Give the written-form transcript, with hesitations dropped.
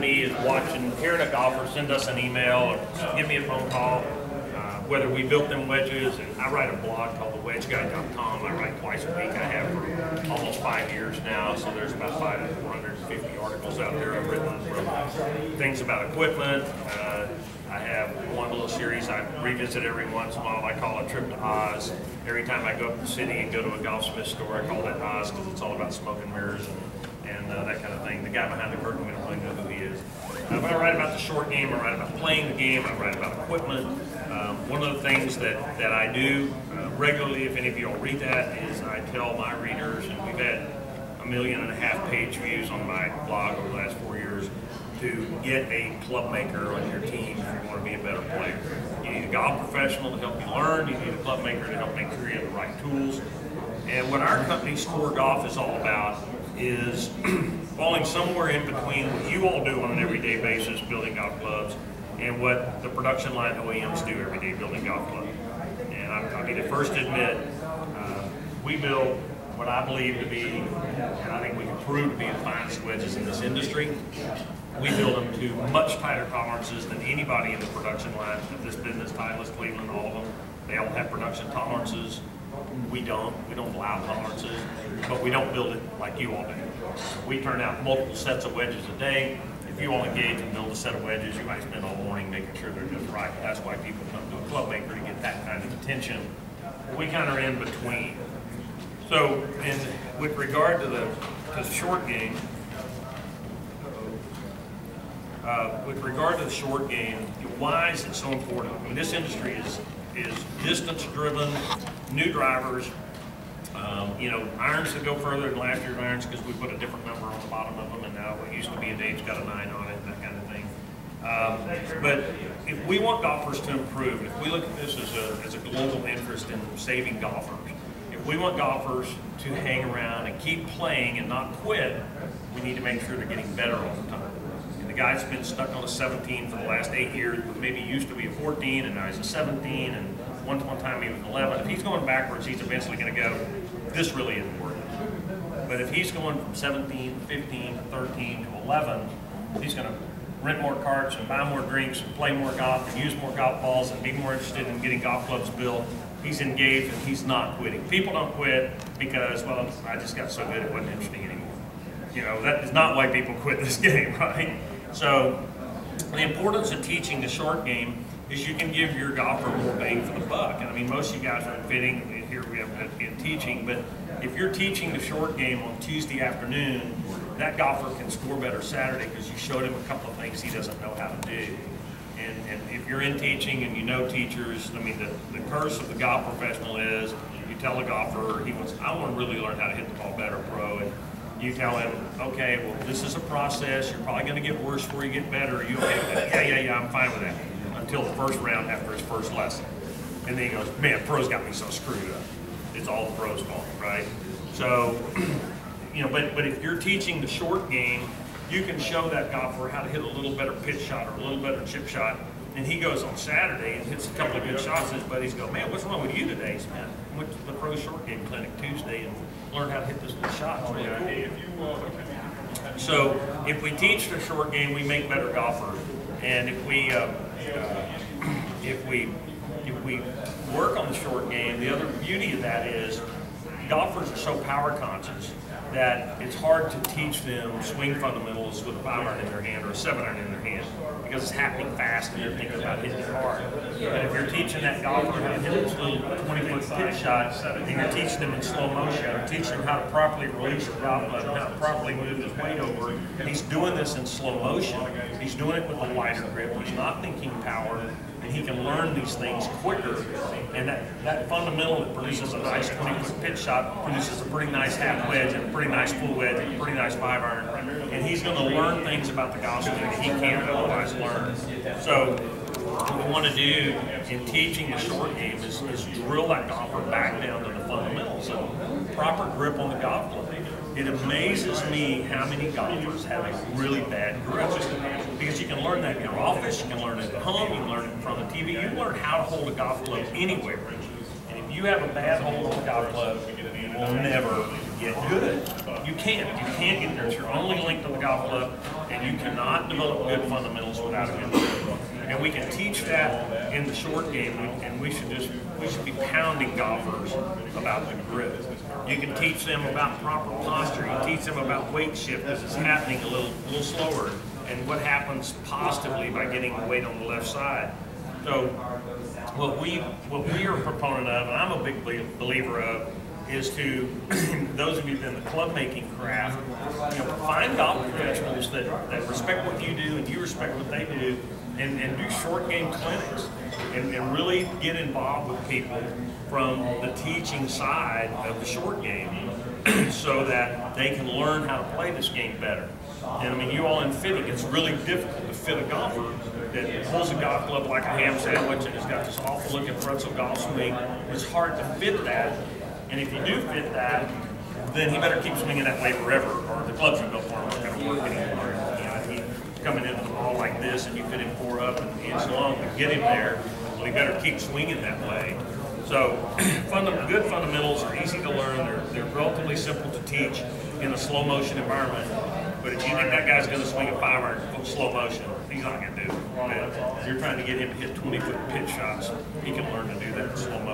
me is watching, hearing a golfer send us an email or give me a phone call, whether we built them wedges. And I write a blog called thewedgeguy.com. I write twice a week. I have for almost 5 years now, so there's about 450 articles out there I've written from things about equipment. I have one little series I revisit every once in a while. I call it Trip to Oz. Every time I go up to the city and go to a golfsmith store, I call that Oz because it's all about smoke and mirrors and that kind of thing. The guy behind the curtain, we don't really know who he is. But I write about the short game, I write about playing the game, I write about equipment. One of the things that I do regularly, if any of you all read that, is I tell my readers, and we've had 1.5 million page views on my blog over the last 4 years, to get a club maker on your team if you want to be a better player. You need a golf professional to help you learn, you need a club maker to help make sure you have the right tools. And what our company, Score Golf, is all about is falling somewhere in between what you all do on an everyday basis, building golf clubs, and what the production line OEMs do every day, building golf clubs. And I'll be the first to admit, we build what I believe to be, and I think we can prove to be the finest wedges in this industry. We build them to much tighter tolerances than anybody in the production line of this business, Titleist, Cleveland, all of them. They all have production tolerances. We don't allow tolerances, but we don't build it like you all do. We turn out multiple sets of wedges a day. If you all engage and build a set of wedges, you might spend all morning making sure they're just right. That's why people come to a club maker to get that kind of attention. We kind of are in between. So, with regard to the short game, why is it so important? I mean, this industry is distance-driven, new drivers, irons that go further than last year's irons because we put a different number on the bottom of them, and now what used to be a Dave's got a 9 on it, and that kind of thing. But if we want golfers to improve, if we look at this as a global interest in saving golfers, if we want golfers to hang around and keep playing and not quit, we need to make sure they're getting better all the time. And the guy's been stuck on a 17 for the last 8 years, but maybe used to be a 14, and now he's a 17, and one time he was an 11. If he's going backwards, he's eventually going to go, this really isn't working. But if he's going from 17, 15, 13 to 11, he's going to rent more carts and buy more drinks and play more golf and use more golf balls and be more interested in getting golf clubs built. He's engaged and he's not quitting. People don't quit because, well, I just got so good it wasn't interesting anymore. That is not why people quit this game, right? So the importance of teaching the short game is you can give your golfer more bang for the buck. And I mean, most of you guys are fitting, here we have in teaching, but if you're teaching the short game on Tuesday afternoon, that golfer can score better Saturday because you showed him a couple of things he doesn't know how to do. And if you're in teaching and you know teachers, I mean, the curse of the golf professional is you tell a golfer, I want to really learn how to hit the ball better, pro, and you tell him, okay, well, this is a process, you're probably going to get worse before you get better. Are you okay with that? Yeah, I'm fine with that. Until the first round after his first lesson. And then he goes, man, pros got me so screwed up. It's all the pros' fault, right? So, but if you're teaching the short game, you can show that golfer how to hit a little better pitch shot or a little better chip shot. And he goes on Saturday and hits a couple of good shots. His buddies go, man, what's wrong with you today? He said, man, I went to the pro short game clinic Tuesday and learned how to hit this little shot. It's really cool. So if we teach the short game, we make better golfers. And if we work on the short game, the other beauty of that is golfers are so power conscious that it's hard to teach them swing fundamentals with a 5-iron in their hand or a 7-iron in their hand because it's happening fast and they're thinking about hitting it hard. But if you're teaching that golfer how to hit this little 20-foot pitch shot and you're teaching them in slow motion, teaching them how to properly release the golf club, how to properly move his weight over, and he's doing this in slow motion. He's doing it with a lighter grip. He's not thinking power. And he can learn these things quicker, and that fundamental that produces a nice 20-foot pitch shot produces a pretty nice half wedge and a pretty nice full wedge and a pretty nice 5-iron, and he's going to learn things about the golf swing that he can't otherwise learn. So what we want to do in teaching the short game is drill that golfer back down to the fundamentals and proper grip on the golf club. It amazes me how many golfers have a really bad grip. Because you can learn that in your office, you can learn it at home, you can learn it in front of the TV, you can learn how to hold a golf club anywhere. And if you have a bad hold on the golf club, you will never get good. You can't. You can't get there. It's your only link to the golf club, and you cannot develop good fundamentals without a good grip. And we can teach that in the short game, and we should be pounding golfers about the grip. You can teach them about proper posture. You teach them about weight shift as it's happening a little slower, and what happens positively by getting the weight on the left side. So what we are a proponent of, and I'm a big believer of, is to, those of you in the club making craft, find golf professionals that respect what you do and you respect what they do, and do short game clinics and really get involved with people from the teaching side of the short game so that they can learn how to play this game better. And I mean, you all in fitting, it's really difficult to fit a golfer that pulls a golf club like a ham sandwich and has got this awful looking pretzel golf swing. It's hard to fit that. And if you do fit that, then he better keep swinging that way forever, or the clubs you built for him aren't going to work anymore. If he's coming into the ball like this and you fit him 4 up and inch long to get him there, well, he better keep swinging that way. So good fundamentals are easy to learn. They're relatively simple to teach in a slow motion environment. But if you think that guy's going to swing a 500-foot slow motion, he's not going to do it. If you're trying to get him to hit 20-foot pitch shots, he can learn to do that in slow motion.